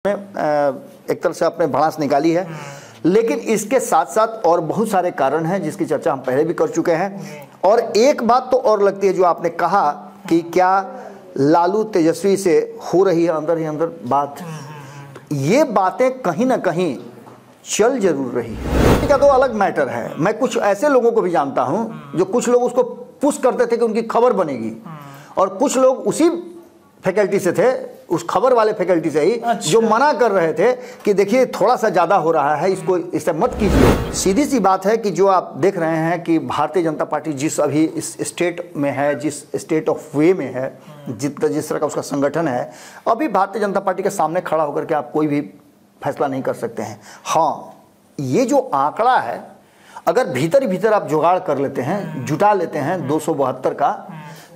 एक तरह से आपने भड़ास निकाली है, लेकिन इसके साथ साथ और बहुत सारे कारण हैं जिसकी चर्चा हम पहले भी कर चुके हैं। और एक बात तो और लगती है जो आपने कहा कि क्या लालू तेजस्वी से हो रही है अंदर ही अंदर बात, ये बातें कहीं ना कहीं चल जरूर रही है। क्या तो अलग मैटर है। मैं कुछ ऐसे लोगों को भी जानता हूं जो कुछ लोग उसको पुश करते थे कि उनकी खबर बनेगी, और कुछ लोग उसी फैकल्टी से थे, उस खबर वाले फैकल्टी से ही जो मना कर रहे थे कि देखिए थोड़ा सा ज़्यादा हो रहा है, इसको इससे मत कीजिए। सीधी सी बात है कि जो आप देख रहे हैं कि भारतीय जनता पार्टी जिस अभी इस स्टेट में है, जिस स्टेट ऑफ वे में है, जिस तरह का उसका संगठन है, अभी भारतीय जनता पार्टी के सामने खड़ा होकर के आप कोई भी फैसला नहीं कर सकते हैं। हाँ, ये जो आंकड़ा है, अगर भीतर ही भीतर आप जुगाड़ कर लेते हैं, जुटा लेते हैं 272 का,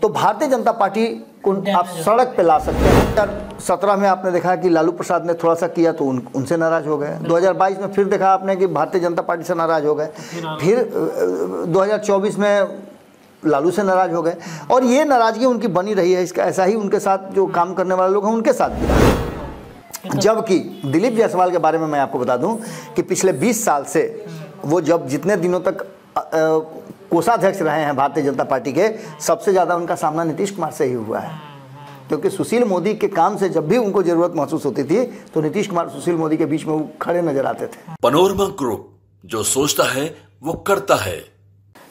तो भारतीय जनता पार्टी को आप सड़क पे ला सकते हैं। 2017 में आपने देखा कि लालू प्रसाद ने थोड़ा सा किया तो उनसे नाराज हो गए। 2022 में फिर देखा आपने कि भारतीय जनता पार्टी से नाराज हो गए। फिर 2024 में लालू से नाराज हो गए, और ये नाराजगी उनकी बनी रही है। इसका ऐसा ही उनके साथ जो काम करने वाले लोग हैं उनके साथ भी। जबकि दिलीप जायसवाल के बारे में मैं आपको बता दूं कि पिछले 20 साल से वो जब जितने दिनों तक कोषाध्यक्ष रहे हैं भारतीय जनता पार्टी के, सबसे ज़्यादा उनका सामना नीतीश कुमार से ही हुआ है। क्योंकि सुशील मोदी के काम से जब भी उनको जरूरत महसूस होती थी तो नीतीश कुमार सुशील मोदी के बीच में वो खड़े नजर आते थे। पनोरमा ग्रुप, जो सोचता है वो करता है।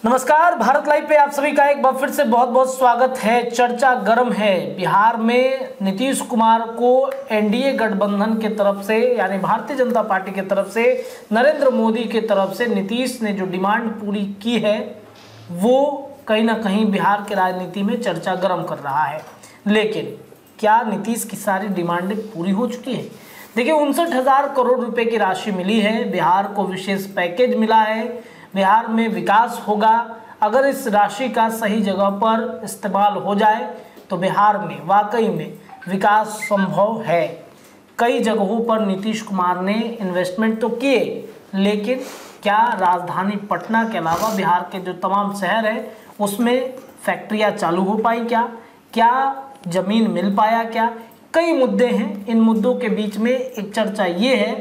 नमस्कार, भारत लाइव पे आप सभी का एक बार फिर से बहुत बहुत स्वागत है। चर्चा गर्म है। बिहार में नीतीश कुमार को एनडीए गठबंधन के तरफ से, यानी भारतीय जनता पार्टी के तरफ से, नरेंद्र मोदी के तरफ से नीतीश ने जो डिमांड पूरी की है वो कहीं ना कहीं बिहार की राजनीति में चर्चा गर्म कर रहा है। लेकिन क्या नीतीश की सारी डिमांडें पूरी हो चुकी है? देखिए, 59,000 करोड़ रुपए की राशि मिली है। बिहार को विशेष पैकेज मिला है। बिहार में विकास होगा। अगर इस राशि का सही जगह पर इस्तेमाल हो जाए तो बिहार में वाकई में विकास संभव है। कई जगहों पर नीतीश कुमार ने इन्वेस्टमेंट तो किए, लेकिन क्या राजधानी पटना के अलावा बिहार के जो तमाम शहर हैं उसमें फैक्ट्रियां चालू हो पाई? क्या जमीन मिल पाया? क्या कई मुद्दे हैं। इन मुद्दों के बीच में एक चर्चा ये है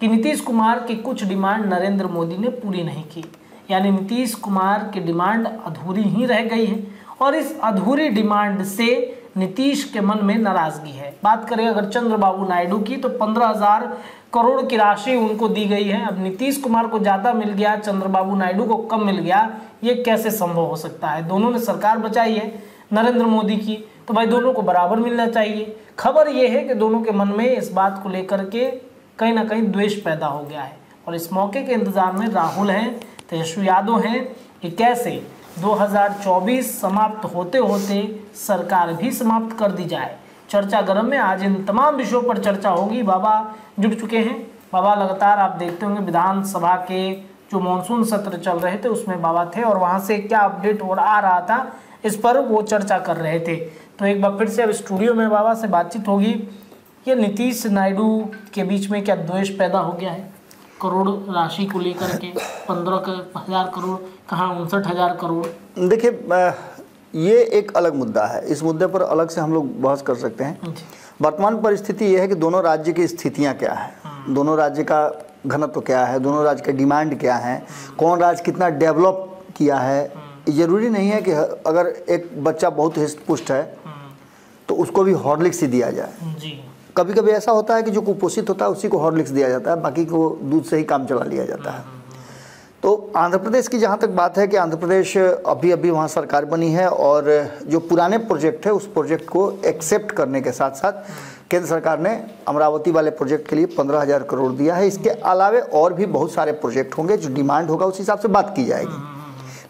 कि नीतीश कुमार की कुछ डिमांड नरेंद्र मोदी ने पूरी नहीं की, यानी नीतीश कुमार की डिमांड अधूरी ही रह गई है, और इस अधूरी डिमांड से नीतीश के मन में नाराजगी है। बात करें अगर चंद्रबाबू नायडू की, तो 15,000 करोड़ की राशि उनको दी गई है। अब नीतीश कुमार को ज़्यादा मिल गया, चंद्रबाबू नायडू को कम मिल गया, ये कैसे संभव हो सकता है? दोनों ने सरकार बचाई है नरेंद्र मोदी की, तो भाई दोनों को बराबर मिलना चाहिए। खबर ये है कि दोनों के मन में इस बात को लेकर के कहीं ना कहीं द्वेष पैदा हो गया है, और इस मौके के इंतजार में राहुल हैं, तेजस्वी यादव हैं कि कैसे 2024 समाप्त होते होते सरकार भी समाप्त कर दी जाए। चर्चा गर्म में आज इन तमाम विषयों पर चर्चा होगी। बाबा जुड़ चुके हैं। बाबा लगातार आप देखते होंगे विधानसभा के जो मानसून सत्र चल रहे थे उसमें बाबा थे, और वहाँ से क्या अपडेट आ रहा था इस पर वो चर्चा कर रहे थे। तो एक बार फिर से अब स्टूडियो में बाबा से बातचीत होगी। ये नीतीश नायडू के बीच में क्या द्वेष पैदा हो गया है करोड़ राशि को लेकर के? 15,000 करोड़ कहाँ 59,000 करोड़? देखिए, ये एक अलग मुद्दा है। इस मुद्दे पर अलग से हम लोग बहस कर सकते हैं। वर्तमान परिस्थिति ये है कि दोनों राज्य की स्थितियाँ क्या है, दोनों राज्य का घनत्व क्या है, दोनों राज्य के डिमांड क्या है, कौन राज्य कितना डेवलप किया है। जरूरी नहीं है कि अगर एक बच्चा बहुत हृष्ट पुष्ट है तो उसको भी हॉर्लिक्स ही दिया जाए। कभी कभी ऐसा होता है कि जो कुपोषित होता है उसी को हॉर्लिक्स दिया जाता है, बाकी को दूध से ही काम चला लिया जाता है। तो आंध्र प्रदेश की जहाँ तक बात है कि आंध्र प्रदेश अभी अभी वहाँ सरकार बनी है, और जो पुराने प्रोजेक्ट है उस प्रोजेक्ट को एक्सेप्ट करने के साथ साथ केंद्र सरकार ने अमरावती वाले प्रोजेक्ट के लिए 15,000 करोड़ दिया है। इसके अलावे और भी बहुत सारे प्रोजेक्ट होंगे, जो डिमांड होगा उस हिसाब से बात की जाएगी।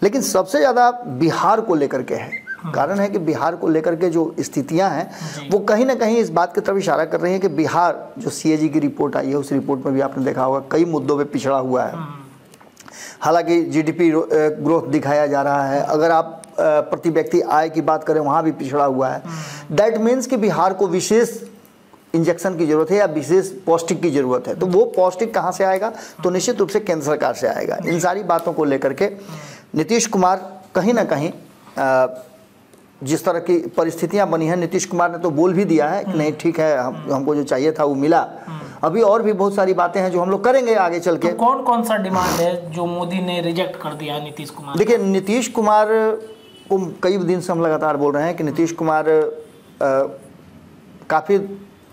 लेकिन सबसे ज़्यादा बिहार को लेकर के है। कारण है कि बिहार को लेकर के जो स्थितियां हैं वो कहीं ना कहीं इस बात की तरफ इशारा कर रही हैं कि बिहार, जो सीएजी की रिपोर्ट आई है उस रिपोर्ट में भी आपने देखा होगा कई मुद्दों पे पिछड़ा हुआ है। हालांकि जीडीपी ग्रोथ दिखाया जा रहा है, अगर आप प्रति व्यक्ति आय की बात करें वहाँ भी पिछड़ा हुआ है। दैट मीन्स कि बिहार को विशेष इंजेक्शन की जरूरत है या विशेष पौष्टिक की जरूरत है। तो वो पौष्टिक कहाँ से आएगा? तो निश्चित रूप से केंद्र सरकार से आएगा। इन सारी बातों को लेकर के नीतीश कुमार कहीं ना कहीं जिस तरह की परिस्थितियां बनी हैं, नीतीश कुमार ने तो बोल भी दिया है कि नहीं ठीक है, हमको जो चाहिए था वो मिला, अभी और भी बहुत सारी बातें हैं जो हम लोग करेंगे आगे चल के। तो कौन कौन सा डिमांड है जो मोदी ने रिजेक्ट कर दिया नीतीश कुमार? देखिए, नीतीश कुमार को कई दिन से हम लगातार बोल रहे हैं कि नीतीश कुमार काफ़ी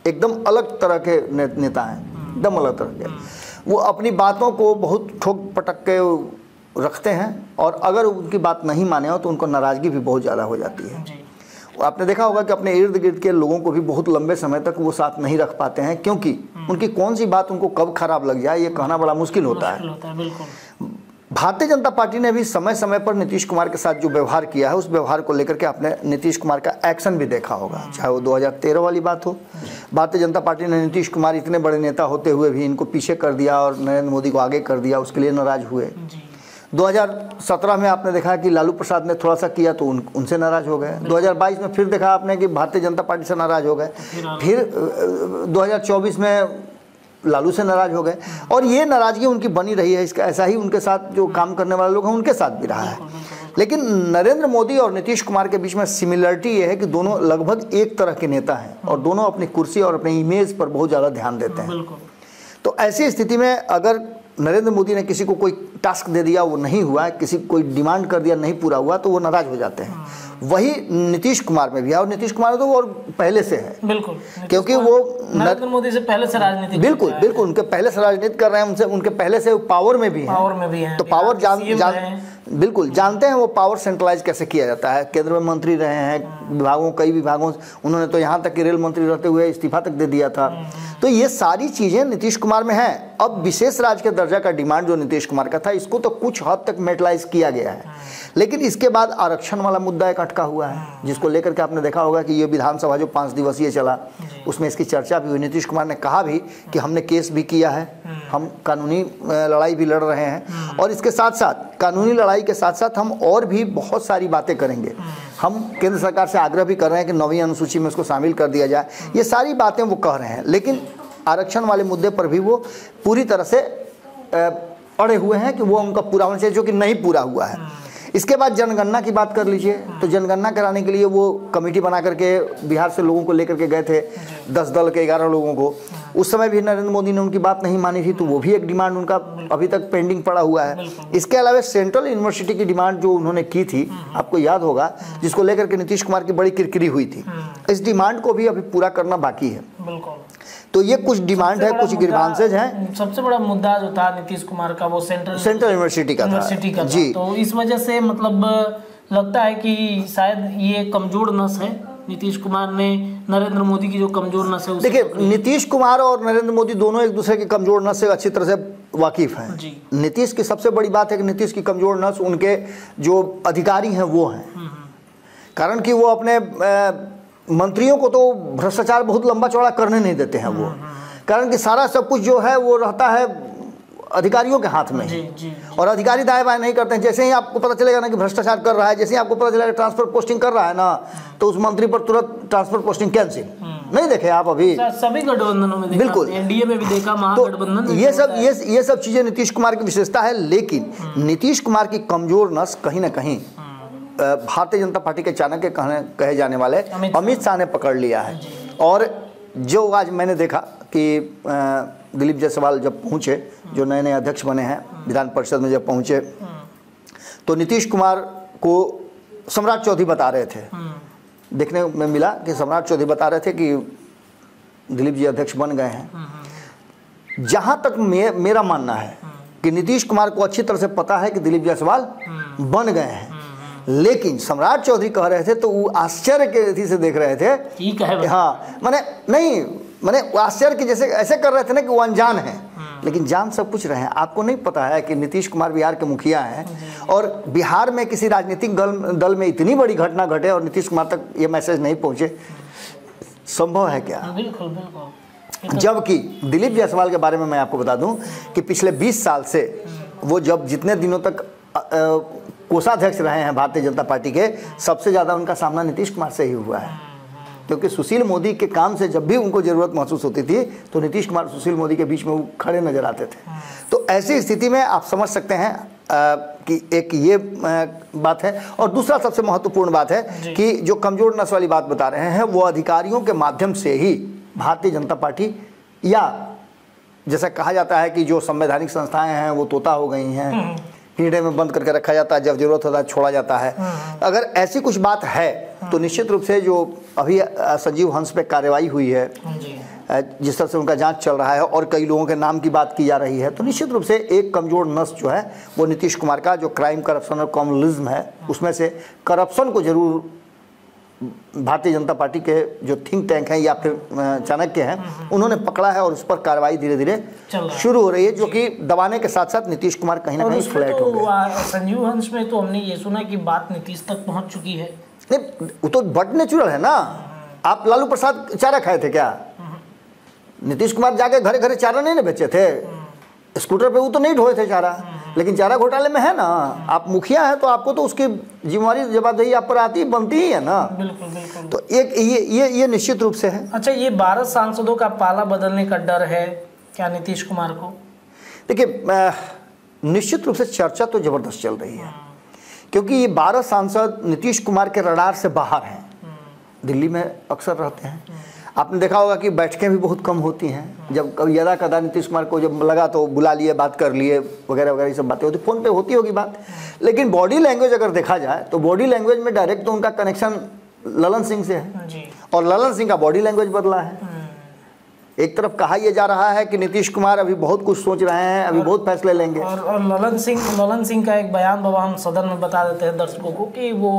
एकदम अलग तरह के नेता हैं, एकदम अलग तरह के। वो अपनी बातों को बहुत ठोक पटक के रखते हैं और अगर उनकी बात नहीं माने हो तो उनको नाराज़गी भी बहुत ज़्यादा हो जाती है। आपने देखा होगा कि अपने इर्द गिर्द के लोगों को भी बहुत लंबे समय तक वो साथ नहीं रख पाते हैं, क्योंकि उनकी कौन सी बात उनको कब खराब लग जाए ये कहना बड़ा मुश्किल होता है। बिल्कुल। भारतीय जनता पार्टी ने भी समय समय पर नीतीश कुमार के साथ जो व्यवहार किया है उस व्यवहार को लेकर के आपने नीतीश कुमार का एक्शन भी देखा होगा, चाहे वो 2013 वाली बात हो। भारतीय जनता पार्टी ने नीतीश कुमार इतने बड़े नेता होते हुए भी इनको पीछे कर दिया और नरेंद्र मोदी को आगे कर दिया, उसके लिए नाराज हुए। 2017 में आपने देखा कि लालू प्रसाद ने थोड़ा सा किया तो उनसे नाराज हो गए। 2022 में फिर देखा आपने कि भारतीय जनता पार्टी से नाराज हो गए। फिर 2024 में लालू से नाराज हो गए और ये नाराजगी उनकी बनी रही है। इसका ऐसा ही उनके साथ जो काम करने वाले लोग हैं उनके साथ भी रहा है। लेकिन नरेंद्र मोदी और नीतीश कुमार के बीच में सिमिलरिटी ये है कि दोनों लगभग एक तरह के नेता हैं और दोनों अपनी कुर्सी और अपने इमेज पर बहुत ज़्यादा ध्यान देते हैं। तो ऐसी स्थिति में अगर नरेंद्र मोदी ने किसी को कोई टास्क दे दिया, वो नहीं हुआ, किसी कोई डिमांड कर दिया, नहीं पूरा हुआ, तो वो नाराज हो जाते हैं। वही नीतीश कुमार में भी है और नीतीश कुमार तो और पहले से है। बिल्कुल, क्योंकि वो नरेंद्र मोदी से पहले से राजनीति बिल्कुल उनके पहले से राजनीति कर रहे हैं, उनके पहले से पावर में भी है। तो पावर बिल्कुल जानते हैं वो पावर सेंट्रलाइज कैसे किया जाता है। केंद्र में मंत्री रहे हैं, विभागों कई विभागों, उन्होंने तो यहाँ तक कि रेल मंत्री रहते हुए इस्तीफा तक दे दिया था। तो ये सारी चीज़ें नीतीश कुमार में हैं। अब विशेष राज्य के दर्जा का डिमांड जो नीतीश कुमार का था, इसको तो कुछ हद तक मेटलाइज किया गया है, लेकिन इसके बाद आरक्षण वाला मुद्दा एक अटका हुआ है, जिसको लेकर के आपने देखा होगा कि ये विधानसभा जो 5 दिवसीय चला उसमें इसकी चर्चा भी हुई। नीतीश कुमार ने कहा भी कि हमने केस भी किया है, हम कानूनी लड़ाई भी लड़ रहे हैं और इसके साथ साथ कानूनी लड़ाई के साथ साथ हम और भी बहुत सारी बातें करेंगे। हम केंद्र सरकार से आग्रह भी कर रहे हैं कि 9वीं अनुसूची में उसको शामिल कर दिया जाए। ये सारी बातें वो कह रहे हैं, लेकिन आरक्षण वाले मुद्दे पर भी वो पूरी तरह से अड़े हुए हैं कि वो उनका पूरा होना चाहिए, जो कि नहीं पूरा हुआ है। इसके बाद जनगणना की बात कर लीजिए, तो जनगणना कराने के लिए वो कमेटी बना करके बिहार से लोगों को लेकर के गए थे, 10 दल के 11 लोगों को। उस समय भी नरेंद्र मोदी ने उनकी बात नहीं मानी थी, तो वो भी एक डिमांड उनका अभी तक पेंडिंग पड़ा हुआ है। इसके अलावा सेंट्रल यूनिवर्सिटी की डिमांड जो उन्होंने की थी, आपको याद होगा, जिसको लेकर के नीतीश कुमार की बड़ी किरकिरी हुई थी, इस डिमांड को भी अभी पूरा करना बाकी है। तो ये कुछ डिमांड है, कुछ ग्रीवांसेज हैं। सबसे बड़ा मुद्दा जो था नीतीश कुमार का वो सेंट्रल यूनिवर्सिटी का था जी। तो इस वजह से मतलब लगता है कि शायद ये कमजोर नस है। नीतीश कुमार ने नरेंद्र मोदी की जो कमजोर नस है, देखिए नीतीश कुमार और नरेंद्र मोदी दोनों एक दूसरे की कमजोर नस से अच्छी तरह से वाकिफ हैं। नीतीश की सबसे बड़ी बात है कि नीतीश की कमजोर नस उनके जो अधिकारी हैं वो हैं, कारण कि वो अपने मंत्रियों को तो भ्रष्टाचार बहुत लंबा चौड़ा करने नहीं देते हैं वो, कारण कि सारा सब कुछ जो है वो रहता है अधिकारियों के हाथ में ही। और अधिकारी दाएं बाएं नहीं करते हैं। जैसे ही आपको पता चलेगा ना कि भ्रष्टाचार कर रहा है, जैसे ही आपको पता चलेगा ट्रांसफर पोस्टिंग कर रहा है ना, तो उस मंत्री पर तुरंत ट्रांसफर पोस्टिंग कैंसिल। नहीं देखे आप अभी सभी गठबंधनों में? बिल्कुल, एनडीए में भी देखा, महागठबंधन। तो ये सब चीजें नीतीश कुमार की विशेषता है। लेकिन नीतीश कुमार की कमजोर नस कहीं ना कहीं भारतीय जनता पार्टी के चाणक्य कहे जाने वाले अमित शाह ने पकड़ लिया है। और जो आज मैंने देखा कि दिलीप जायसवाल जब पहुंचे, जो नए नए अध्यक्ष बने हैं विधान परिषद में, जब पहुंचे तो नीतीश कुमार को सम्राट चौधरी बता रहे थे। देखने में मिला कि सम्राट चौधरी बता रहे थे कि दिलीप जी अध्यक्ष बन गए हैं। जहां तक मेरा मानना है कि नीतीश कुमार को अच्छी तरह से पता है कि दिलीप जायसवाल बन गए हैं, लेकिन सम्राट चौधरी कह रहे थे तो वो आश्चर्य के रीति से देख रहे थे। ठीक है, हाँ, मैंने आश्चर्य के जैसे ऐसे कर रहे थे ना कि वो अनजान है, लेकिन जान सब कुछ रहे हैं। आपको नहीं पता है कि नीतीश कुमार बिहार के मुखिया हैं और बिहार में किसी राजनीतिक दल में इतनी बड़ी घटना घटे और नीतीश कुमार तक ये मैसेज नहीं पहुंचे, संभव है क्या? बिल्कुल बिल्कुल। जबकि दिलीप जायसवाल के बारे में मैं आपको बता दूं कि पिछले 20 साल से वो जब जितने दिनों तक कोषाध्यक्ष रहे हैं भारतीय जनता पार्टी के, सबसे ज़्यादा उनका सामना नीतीश कुमार से ही हुआ है। क्योंकि सुशील मोदी के काम से जब भी उनको ज़रूरत महसूस होती थी तो नीतीश कुमार सुशील मोदी के बीच में वो खड़े नजर आते थे। तो ऐसी स्थिति में आप समझ सकते हैं कि एक ये बात है। और दूसरा सबसे महत्वपूर्ण बात है कि जो कमजोर नस वाली बात बता रहे हैं वो अधिकारियों के माध्यम से ही भारतीय जनता पार्टी या जैसा कहा जाता है कि जो संवैधानिक संस्थाएं हैं वो तोता हो गई हैं, पिंजरे में बंद करके रखा जाता है, जब जरूरत होता है छोड़ा जाता है। अगर ऐसी कुछ बात है तो निश्चित रूप से जो अभी संजीव हंस पे कार्रवाई हुई है, जिस तरह से उनका जांच चल रहा है और कई लोगों के नाम की बात की जा रही है, तो निश्चित रूप से एक कमजोर नस जो है वो नीतीश कुमार का जो क्राइम, करप्शन और कम्युनलिज्म है, उसमें से करप्शन को जरूर भारतीय जनता पार्टी के जो थिंक टैंक हैं या फिर चाणक्य हैं, उन्होंने पकड़ा है और उस पर कार्रवाई धीरे धीरे शुरू हो रही है, जो कि दबाने के साथ साथ नीतीश कुमार कहीं ना कहीं फ्लैट हो गए। संजीव हंस में तो हमने ये सुना कि बात नीतीश तक पहुंच चुकी है। नहीं, वो तो बट नेचुरल है ना। आप लालू प्रसाद चारा खाए थे क्या? नीतीश कुमार जाके घरे घरे चारा नहीं ना बेचे थे, स्कूटर पे वो तो नहीं ढोए थे चारा, लेकिन चारा घोटाले में है ना। आप मुखिया है तो आपको तो उसकी जिम्मेवारी, जवाबदेही आप पर आती बनती ही है ना। बिल्कुल बिल्कुल। तो एक ये निश्चित रूप से है। अच्छा, ये 12 सांसदों का पाला बदलने का डर है क्या नीतीश कुमार को? देखिए, निश्चित रूप से चर्चा तो जबरदस्त चल रही है, क्योंकि ये 12 सांसद नीतीश कुमार के रडार से बाहर हैं। दिल्ली में अक्सर रहते हैं, आपने देखा होगा कि बैठकें भी बहुत कम होती हैं। जब कभी यदा कदा नीतीश कुमार को जब लगा तो बुला लिए, बात कर लिए, वगैरह वगैरह, ये सब बातें होती, फ़ोन पे होती होगी बात। लेकिन बॉडी लैंग्वेज अगर देखा जाए तो बॉडी लैंग्वेज में डायरेक्ट तो उनका कनेक्शन ललन सिंह से है जी। और ललन सिंह का बॉडी लैंग्वेज बदला है। एक तरफ कहा यह जा रहा है कि नीतीश कुमार अभी बहुत कुछ सोच रहे हैं, अभी बहुत फैसले लेंगे, और ललन सिंह का एक बयान बाबा हम सदन में बता देते हैं दर्शकों को कि वो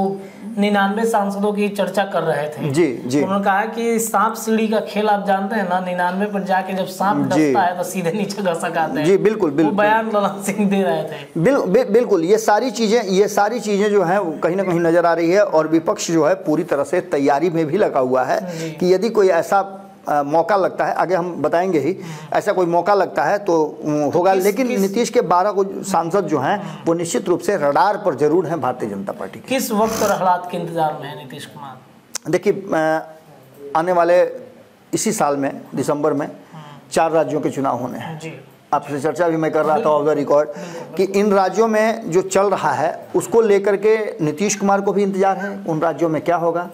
99 सांसदों की चर्चा कर रहे थे। जी जी। उन्होंने कहा कि सांप सीढ़ी का खेल आप जानते हैं ना, 99 पर जाके जब सांप डसता है तो सीधे नीचे घसक आते हैं। जी बिल्कुल बिल्कुल, बयान ललन सिंह दे रहे थे। बिल्कुल। ये सारी चीजें जो हैं कहीं ना कहीं नजर आ रही है, और विपक्ष जो है पूरी तरह से तैयारी में भी लगा हुआ है कि यदि कोई ऐसा मौका लगता है, आगे हम बताएंगे ही, ऐसा कोई मौका लगता है तो होगा। लेकिन नीतीश के 12 को सांसद जो हैं वो निश्चित रूप से रडार पर जरूर हैं भारतीय जनता पार्टी के। किस वक्त और हालात के इंतजार में है नीतीश कुमार? देखिए, आने वाले इसी साल में दिसंबर में 4 राज्यों के चुनाव होने हैं। जी। आपसे चर्चा भी मैं कर रहा था ऑफ द रिकॉर्ड कि इन राज्यों में जो चल रहा है उसको लेकर के नीतीश कुमार को भी इंतजार है। उन राज्यों में क्या होगा,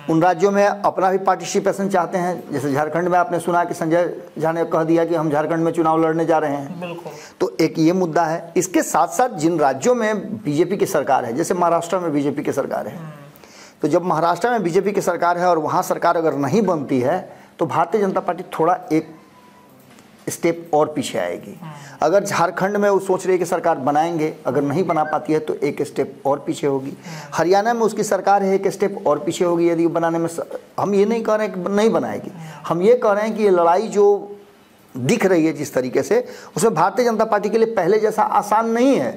उन राज्यों में अपना भी पार्टिसिपेशन चाहते हैं। जैसे झारखंड में आपने सुना कि संजय झा ने कह दिया कि हम झारखंड में चुनाव लड़ने जा रहे हैं। बिल्कुल। तो एक ये मुद्दा है। इसके साथ साथ जिन राज्यों में बीजेपी की सरकार है, जैसे महाराष्ट्र में बीजेपी की सरकार है, तो जब महाराष्ट्र में बीजेपी की सरकार है और वहाँ सरकार अगर नहीं बनती है तो भारतीय जनता पार्टी थोड़ा एक स्टेप और पीछे आएगी। अगर झारखंड में वो सोच रही है कि सरकार बनाएंगे, अगर नहीं बना पाती है तो एक स्टेप और पीछे होगी। हरियाणा में उसकी सरकार है, एक स्टेप और पीछे होगी यदि बनाने में। हम ये नहीं कह रहे हैं कि नहीं बनाएगी, हम ये कह रहे हैं कि ये लड़ाई जो दिख रही है जिस तरीके से, उसमें भारतीय जनता पार्टी के लिए पहले जैसा आसान नहीं है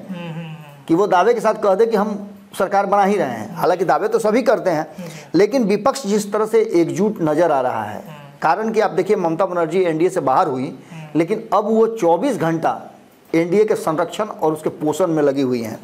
कि वो दावे के साथ कह दे कि हम सरकार बना ही रहे हैं। हालांकि दावे तो सभी करते हैं, लेकिन विपक्ष जिस तरह से एकजुट नजर आ रहा है, कारण कि आप देखिए ममता बनर्जी एनडीए से बाहर हुई, लेकिन अब वो 24 घंटा एनडीए के संरक्षण और उसके पोषण में लगी हुई हैं।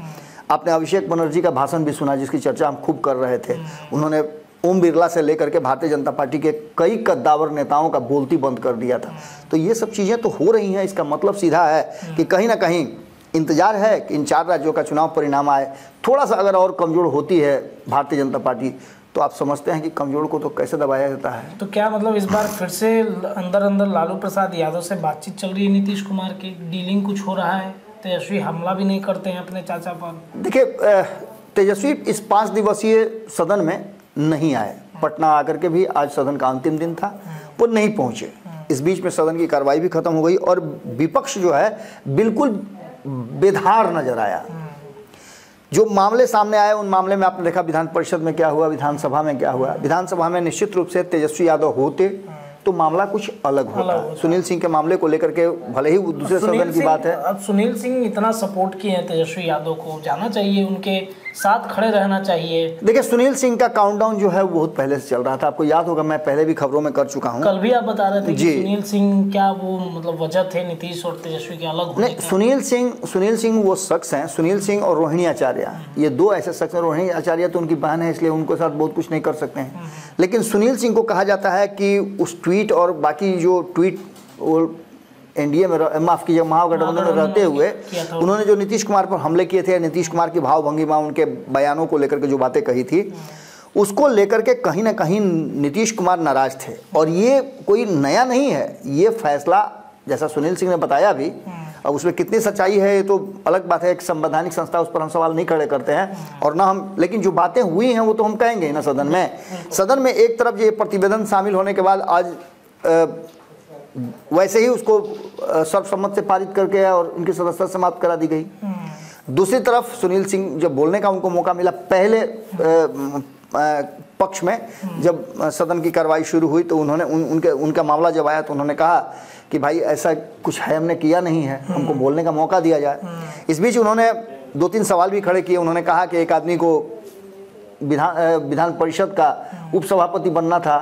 आपने अभिषेक बनर्जी का भाषण भी सुना, जिसकी चर्चा हम खूब कर रहे थे। उन्होंने ओम बिरला से लेकर के भारतीय जनता पार्टी के कई कद्दावर नेताओं का बोलती बंद कर दिया था। तो ये सब चीज़ें तो हो रही हैं। इसका मतलब सीधा है कि कहीं ना कहीं इंतजार है कि इन 4 राज्यों का चुनाव परिणाम आए। थोड़ा सा अगर और कमज़ोर होती है भारतीय जनता पार्टी तो आप समझते हैं कि कमजोर को तो कैसे दबाया जाता है। तो क्या मतलब इस बार फिर से अंदर लालू प्रसाद यादव से बातचीत चल रही है नीतीश कुमार की, डीलिंग कुछ हो रहा है? तेजस्वी हमला भी नहीं करते हैं अपने चाचा पर? देखिए, तेजस्वी इस 5 दिवसीय सदन में नहीं आए। पटना आकर के भी आज सदन का अंतिम दिन था, वो नहीं पहुंचे। इस बीच में सदन की कार्रवाई भी खत्म हो गई और विपक्ष जो है बिल्कुल बेधार नजर आया। जो मामले सामने आए उन मामले में आपने देखा विधान परिषद में क्या हुआ, विधानसभा में क्या हुआ। विधानसभा में निश्चित रूप से तेजस्वी यादव होते तो मामला कुछ अलग होता। सुनील सिंह के मामले को लेकर के भले ही दूसरे सदन की बात है। अब सुनील सिंह इतना सपोर्ट किए हैं तेजस्वी यादव को, जाना चाहिए, उनके साथ खड़े रहना चाहिए। देखिए, सुनील सिंह का काउंटडाउन जो है वो बहुत पहले से चल रहा था। आपको याद होगा, मैं पहले भी खबरों में कर चुका हूँ। कल भी आप बता रहे थे कि सुनील सिंह क्या वो मतलब वजह थे नीतीश और तेजस्वी के अलग होने? नहीं, सुनील सिंह वो शख्स हैं। सुनील सिंह और रोहिणी आचार्य, ये 2 ऐसे शख्स हैं। रोहिणी आचार्य तो उनकी बहन है, इसलिए उनके साथ बहुत कुछ नहीं कर सकते हैं। लेकिन सुनील सिंह को कहा जाता है कि उस ट्वीट और बाकी जो ट्वीट वो एनडीए में माफ कीजिए महागठबंधन में रहते हुए उन्होंने जो नीतीश कुमार पर हमले किए थे, नीतीश कुमार की भावभंगिमा, उनके बयानों को लेकर के जो बातें कही थी, उसको लेकर के कहीं ना कहीं नीतीश कुमार नाराज थे। और ये कोई नया नहीं है, ये फैसला जैसा सुनील सिंह ने बताया भी। अब उसमें कितनी सच्चाई है ये तो अलग बात है, एक संवैधानिक संस्था, उस पर हम सवाल नहीं खड़े करते हैं और ना हम, लेकिन जो बातें हुई हैं वो तो हम कहेंगे ना सदन में। सदन में एक तरफ ये प्रतिवेदन शामिल होने के बाद आज वैसे ही उसको सर्वसम्मत से पारित करके और उनकी सदस्यता समाप्त करा दी गई। दूसरी तरफ सुनील सिंह जब बोलने का उनको मौका मिला पहले पक्ष में, जब सदन की कार्रवाई शुरू हुई तो उन्होंने उनका मामला जब आया तो उन्होंने कहा कि भाई ऐसा कुछ है हमने किया नहीं है, हमको बोलने का मौका दिया जाए। इस बीच उन्होंने 2-3 सवाल भी खड़े किए। उन्होंने कहा कि एक आदमी को विधान परिषद का उपसभापति बनना था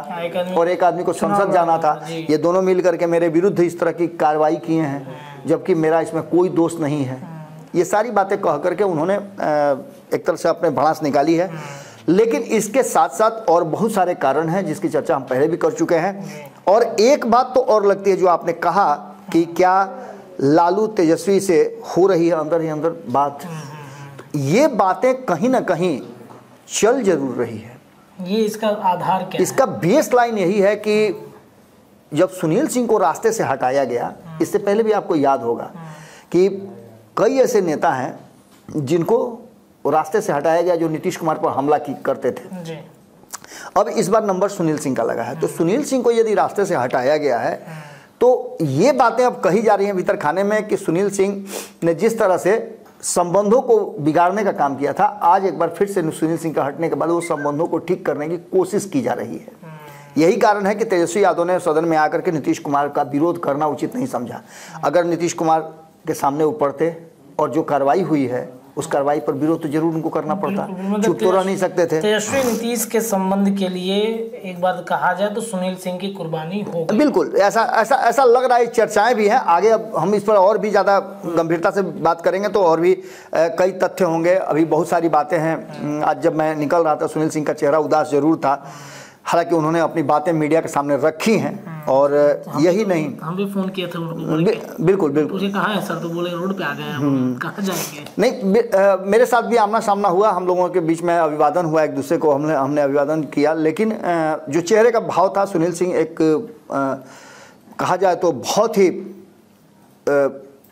और एक आदमी को संसद जाना था, ये दोनों मिल करके मेरे विरुद्ध इस तरह की कार्रवाई किए हैं जबकि मेरा इसमें कोई दोष नहीं है। ये सारी बातें कह करके उन्होंने एक तरह से अपने भड़ास निकाली है। लेकिन इसके साथ साथ और बहुत सारे कारण हैं जिसकी चर्चा हम पहले भी कर चुके हैं। और एक बात तो और लगती है जो आपने कहा कि क्या लालू तेजस्वी से हो रही है अंदर ही अंदर बात, तो ये बातें कहीं ना कहीं चल जरूर रही है। ये इसका आधार क्या इसका बेस लाइन यही है कि जब सुनील सिंह को रास्ते से हटाया गया, इससे पहले भी आपको याद होगा कि कई ऐसे नेता हैं जिनको रास्ते से हटाया गया जो नीतीश कुमार पर हमला करते थे जी। अब इस बार नंबर सुनील सिंह का लगा है, तो सुनील सिंह को यदि रास्ते से हटाया गया है तो ये बातें अब कही जा रही हैं भीतर खाने में कि सुनील सिंह ने जिस तरह से संबंधों को बिगाड़ने का काम किया था, आज एक बार फिर से सुनील सिंह का हटने के बाद वो संबंधों को ठीक करने की कोशिश की जा रही है। यही कारण है कि तेजस्वी यादव ने सदन में आकर के नीतीश कुमार का विरोध करना उचित नहीं समझा। अगर नीतीश कुमार के सामने वो पड़ते और जो कार्रवाई हुई है उस कार्रवाई पर विरोध तो जरूर उनको करना पड़ता, चुप तो रह नहीं सकते थे। तेजस्वी नीतीश के संबंध के लिए एक बात कहा जाए तो सुनील सिंह की कुर्बानी हो गई। बिल्कुल ऐसा लग रहा है। चर्चाएं भी हैं, आगे अब हम इस पर और भी ज़्यादा गंभीरता से बात करेंगे तो और भी कई तथ्य होंगे। अभी बहुत सारी बातें हैं। आज जब मैं निकल रहा था सुनील सिंह का चेहरा उदास जरूर था, हालांकि उन्होंने अपनी बातें मीडिया के सामने रखी हैं और यही नहीं, हम भी फोन किए थे उनको, बिल्कुल तुझे कहाँ है सर, तो बोले रोड पे आ गए हम, कहाँ जाएंगे। नहीं, मेरे साथ भी आमना सामना हुआ, हम लोगों के बीच में अभिवादन हुआ, एक दूसरे को हमने अभिवादन किया। लेकिन जो चेहरे का भाव था, सुनील सिंह एक कहा जाए तो बहुत ही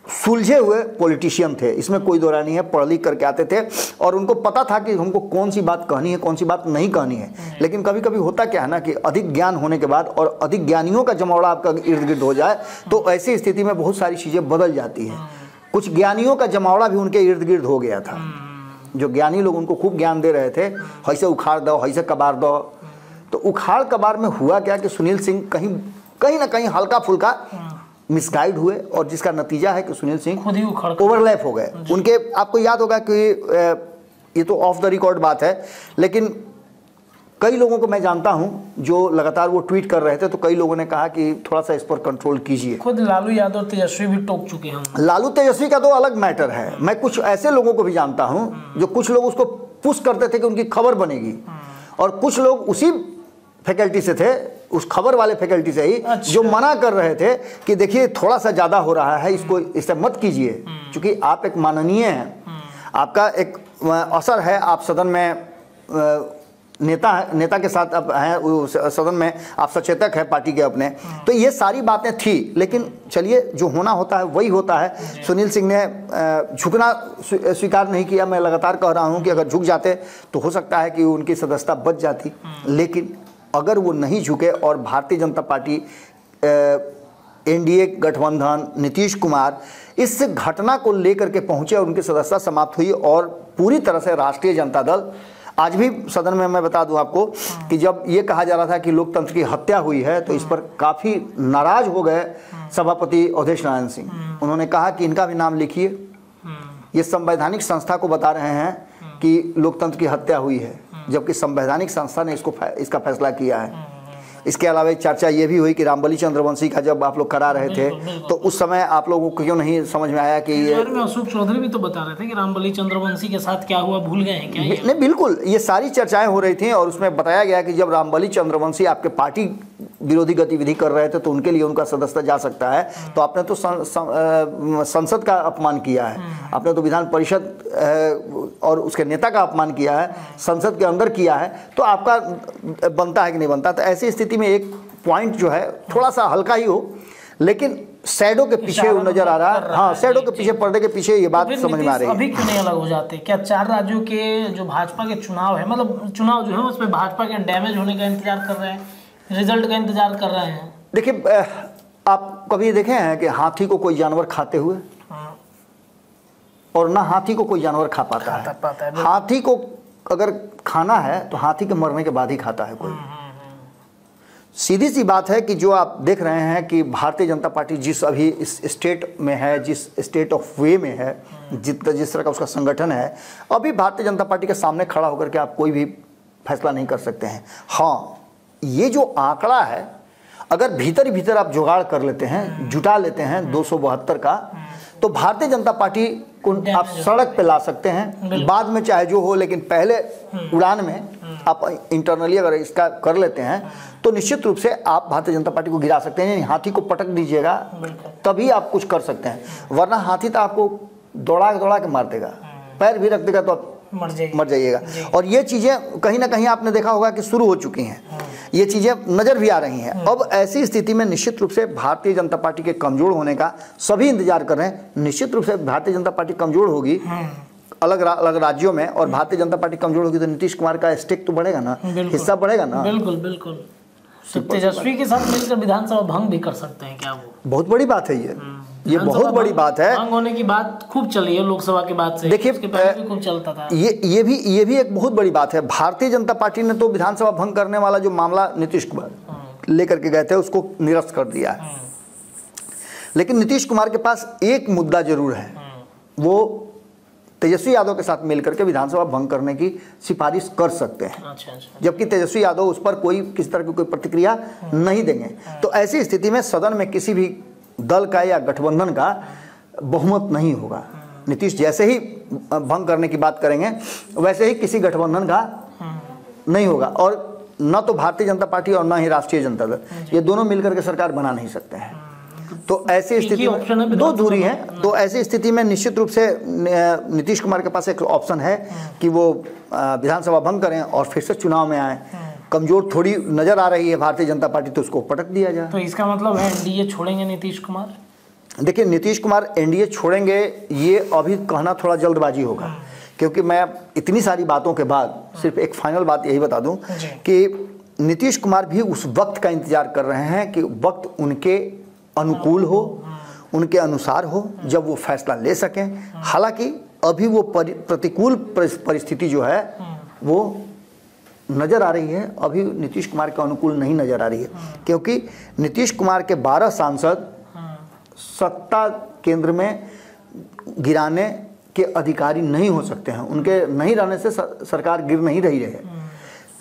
सुलझे हुए पॉलिटिशियन थे, इसमें कोई दो राय नहीं है। पढ़ लिख करके आते थे और उनको पता था कि हमको कौन सी बात कहनी है, कौन सी बात नहीं कहनी है। लेकिन कभी कभी होता क्या है ना कि अधिक ज्ञान होने के बाद और अधिक ज्ञानियों का जमावड़ा आपका इर्द गिर्द हो जाए तो ऐसी स्थिति में बहुत सारी चीज़ें बदल जाती हैं। कुछ ज्ञानियों का जमावड़ा भी उनके इर्द गिर्द हो गया था। जो ज्ञानी लोग उनको खूब ज्ञान दे रहे थे, ऐसे उखाड़ दो, ऐसे कबार दो। तो उखाड़ कबार में हुआ क्या कि सुनील सिंह कहीं ना कहीं हल्का फुल्का मिसगाइड हुए और जिसका नतीजा है कि सुनील सिंह खुद ही ओवरलैप हो गए उनके। आपको याद होगा कि ये तो ऑफ द रिकॉर्ड बात है, लेकिन कई लोगों को मैं जानता हूं जो लगातार वो ट्वीट कर रहे थे, तो कई लोगों ने कहा कि थोड़ा सा इस पर कंट्रोल कीजिए। खुद लालू यादव तेजस्वी भी टोक चुके हैं। लालू तेजस्वी का तो अलग मैटर है। मैं कुछ ऐसे लोगों को भी जानता हूं जो कुछ लोग उसको पुश करते थे कि उनकी खबर बनेगी, और कुछ लोग उसी फैकल्टी से थे, उस खबर वाले फैकल्टी से ही, जो मना कर रहे थे कि देखिए थोड़ा सा ज़्यादा हो रहा है, इसको इसे मत कीजिए, क्योंकि आप एक माननीय हैं, आपका एक असर है, आप सदन में नेता के साथ अब हैं, सदन में आप सचेतक हैं पार्टी के अपने। तो ये सारी बातें थी, लेकिन चलिए जो होना होता है वही होता है। सुनील सिंह ने झुकना स्वीकार नहीं किया। मैं लगातार कह रहा हूँ कि अगर झुक जाते तो हो सकता है कि उनकी सदस्यता बच जाती, लेकिन अगर वो नहीं झुके और भारतीय जनता पार्टी, एनडीए गठबंधन, नीतीश कुमार इस घटना को लेकर के पहुंचे और उनकी सदस्यता समाप्त हुई, और पूरी तरह से राष्ट्रीय जनता दल आज भी सदन में, मैं बता दूं आपको कि जब ये कहा जा रहा था कि लोकतंत्र की हत्या हुई है तो इस पर काफ़ी नाराज हो गए सभापति अवधेश नारायण सिंह। उन्होंने कहा कि इनका भी नाम लिखिए, ये संवैधानिक संस्था को बता रहे हैं कि लोकतंत्र की हत्या हुई है, जबकि संवैधानिक संस्था ने इसका फैसला किया है। इसके अलावा चर्चा ये भी हुई कि रामबली चंद्रवंशी का जब आप लोग करा रहे थे तो उस समय आप लोगों को क्यों नहीं समझ में आया कि ये अशोक चौधरी भी तो बता रहे थे कि रामबली चंद्रवंशी के साथ क्या हुआ, भूल गए हैं क्या? नहीं, बिल्कुल ये सारी चर्चाएं हो रही थी और उसमें बताया गया कि जब रामबली चंद्रवंशी आपके पार्टी विरोधी गतिविधि कर रहे थे तो उनके लिए उनका सदस्यता जा सकता है, तो आपने तो संसद का अपमान किया है, आपने तो विधान परिषद और उसके नेता का अपमान किया है, संसद के अंदर किया है, तो आपका बनता है कि नहीं बनता। तो ऐसी स्थिति में एक पॉइंट जो है थोड़ा सा हल्का ही हो, लेकिन शैडो के पीछे वो नजर आ रहा है। हाँ, शैडो के पीछे, पर्दे के पीछे ये बात समझ में आ रही है। अभी क्यों नहीं अलग हो जाते? क्या 4 राज्यों के जो भाजपा के चुनाव है, मतलब चुनाव जो है उसमें भाजपा के डैमेज होने का इंतजार कर रहे हैं, रिजल्ट का इंतजार कर रहे हैं? देखिए, आप कभी देखे हैं कि हाथी को कोई जानवर खाते हुए? और ना हाथी को कोई जानवर खा पाता है। हाथी को अगर खाना है तो हाथी के मरने के बाद ही खाता है कोई। सीधी सी बात है कि जो आप देख रहे हैं कि भारतीय जनता पार्टी जिस अभी इस स्टेट में है, जिस स्टेट ऑफ वे में है, जिस तरह का उसका संगठन है, अभी भारतीय जनता पार्टी के सामने खड़ा होकर के आप कोई भी फैसला नहीं कर सकते हैं। हाँ, ये जो आंकड़ा है, अगर भीतर ही भीतर आप जुगाड़ कर लेते हैं, जुटा लेते हैं 272 का, तो भारतीय जनता पार्टी को आप सड़क पे ला सकते हैं, बाद में चाहे जो हो, लेकिन पहले उड़ान में आप इंटरनली अगर इसका कर लेते हैं तो निश्चित रूप से आप भारतीय जनता पार्टी को गिरा सकते हैं। हाथी को पटक दीजिएगा तभी आप कुछ कर सकते हैं, वरना हाथी तो आपको दौड़ा के मार देगा, पैर भी रख देगा तो आप मर जाइएगा। और ये चीज़ें कहीं ना कहीं आपने देखा होगा कि शुरू हो चुकी हैं, ये चीज़ें नज़र भी आ रही हैं। अब ऐसी स्थिति में निश्चित रूप से भारतीय जनता पार्टी के कमज़ोर होने का सभी इंतजार कर रहे हैं। निश्चित रूप से भारतीय जनता पार्टी कमज़ोर होगी अलग अलग राज्यों में, और भारतीय जनता पार्टी कमज़ोर होगी तो नीतीश कुमार का स्टेक तो बढ़ेगा ना, हिस्सा बढ़ेगा ना। बिल्कुल। तो तेजस्वी के साथ मिलकर विधानसभा भंग भी कर सकते हैं क्या? वो बहुत बड़ी बात है ये बहुत बड़ी बात है। भंग होने की बात खूब चली है लोकसभा के बाद से, देखिए भी खूब चलता था। ये भी एक बहुत बड़ी बात है। भारतीय जनता पार्टी ने तो विधानसभा भंग करने वाला जो मामला नीतीश कुमार लेकर के गए थे उसको निरस्त कर दिया है, लेकिन नीतीश कुमार के पास एक मुद्दा जरूर है, वो तेजस्वी यादव के साथ मिलकर के विधानसभा भंग करने की सिफारिश कर सकते हैं। अच्छा। जबकि तेजस्वी यादव उस पर किसी तरह की कोई प्रतिक्रिया नहीं देंगे। तो ऐसी स्थिति में सदन में किसी भी दल का या गठबंधन का बहुमत नहीं होगा। नीतीश जैसे ही भंग करने की बात करेंगे वैसे ही किसी गठबंधन का नहीं होगा, और न तो भारतीय जनता पार्टी और न ही राष्ट्रीय जनता दल, ये दोनों मिलकर के सरकार बना नहीं सकते हैं। तो ऐसी स्थिति में दो दूरी है। तो ऐसी स्थिति में निश्चित रूप से नीतीश कुमार के पास एक ऑप्शन है कि वो विधानसभा भंग करें और फिर से चुनाव में आए। कमजोर थोड़ी नजर आ रही है भारतीय जनता पार्टी, तो उसको पटक दिया जाए। तो इसका मतलब है एनडीए छोड़ेंगे नीतीश कुमार? देखिए, नीतीश कुमार एनडीए छोड़ेंगे ये अभी कहना थोड़ा जल्दबाजी होगा, क्योंकि मैं इतनी सारी बातों के बाद सिर्फ एक फाइनल बात यही बता दूं कि नीतीश कुमार भी उस वक्त का इंतजार कर रहे हैं कि वक्त उनके अनुकूल हो, उनके अनुसार हो, जब वो फैसला ले सकें। हालांकि अभी वो प्रतिकूल परिस्थिति जो है वो नज़र आ रही है, अभी नीतीश कुमार के अनुकूल नहीं नज़र आ रही है, क्योंकि नीतीश कुमार के 12 सांसद सत्ता केंद्र में गिराने के अधिकारी नहीं हो सकते हैं। उनके नहीं रहने से सरकार गिर नहीं रही है,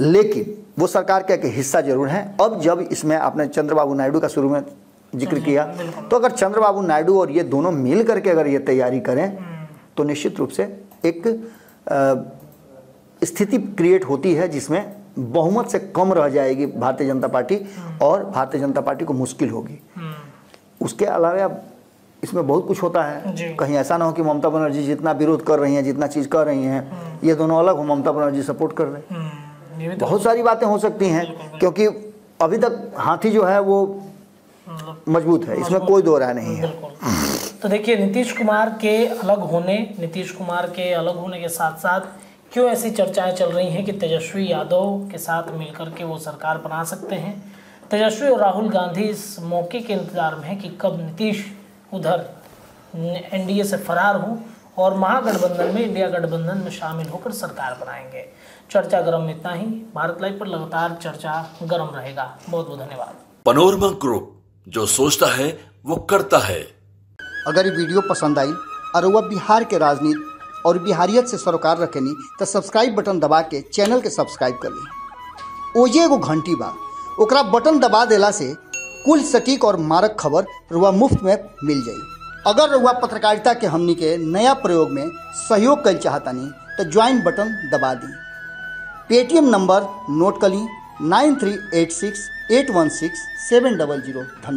लेकिन वो सरकार का एक हिस्सा जरूर है। अब जब इसमें आपने चंद्रबाबू नायडू का शुरू में जिक्र किया, तो अगर चंद्रबाबू नायडू और ये दोनों मिल करके अगर ये तैयारी करें तो निश्चित रूप से एक स्थिति क्रिएट होती है जिसमें बहुमत से कम रह जाएगी भारतीय जनता पार्टी, और भारतीय जनता पार्टी को मुश्किल होगी। उसके अलावा इसमें बहुत कुछ होता है। कहीं ऐसा ना हो कि ममता बनर्जी जितना विरोध कर रही हैं, जितना चीज़ कर रही हैं, ये दोनों अलग हो, ममता बनर्जी सपोर्ट कर रहे हैं। बहुत सारी बातें हो सकती हैं, क्योंकि अभी तक हाथी जो है वो मजबूत है, इसमें कोई दो राय नहीं है। तो देखिए, नीतीश कुमार के अलग होने के साथ साथ क्यों ऐसी चर्चाएं चल रही हैं कि तेजस्वी यादव के साथ मिलकर के वो सरकार बना सकते हैं। तेजस्वी और राहुल गांधी इस मौके के इंतजार में है कि कब नीतीश उधर एनडीए से फरार हो और महागठबंधन में, इंडिया गठबंधन में शामिल होकर सरकार बनाएंगे। चर्चा गर्म में इतना ही। भारत लाइव पर लगातार चर्चा गर्म रहेगा। बहुत बहुत धन्यवाद। पनोरमा ग्रुप, जो सोचता है वो करता है। अगर ये वीडियो पसंद आई और वह बिहार के राजनीति और बिहारियत से सरोकार रखेनी तो सब्सक्राइब बटन दबा के चैनल के सब्सक्राइब कर ली। ओजे एगो घंटी बा, ओकरा बटन दबा देला से कुल सटीक और मारक खबर रुआ मुफ्त में मिल जाई। अगर रुआ पत्रकारिता के हमनी के नया प्रयोग में सहयोग कर चाहतानी तो ज्वाइन बटन दबा दी। पेटीएम नंबर नोट कर ली 9386816700। धन्यवाद।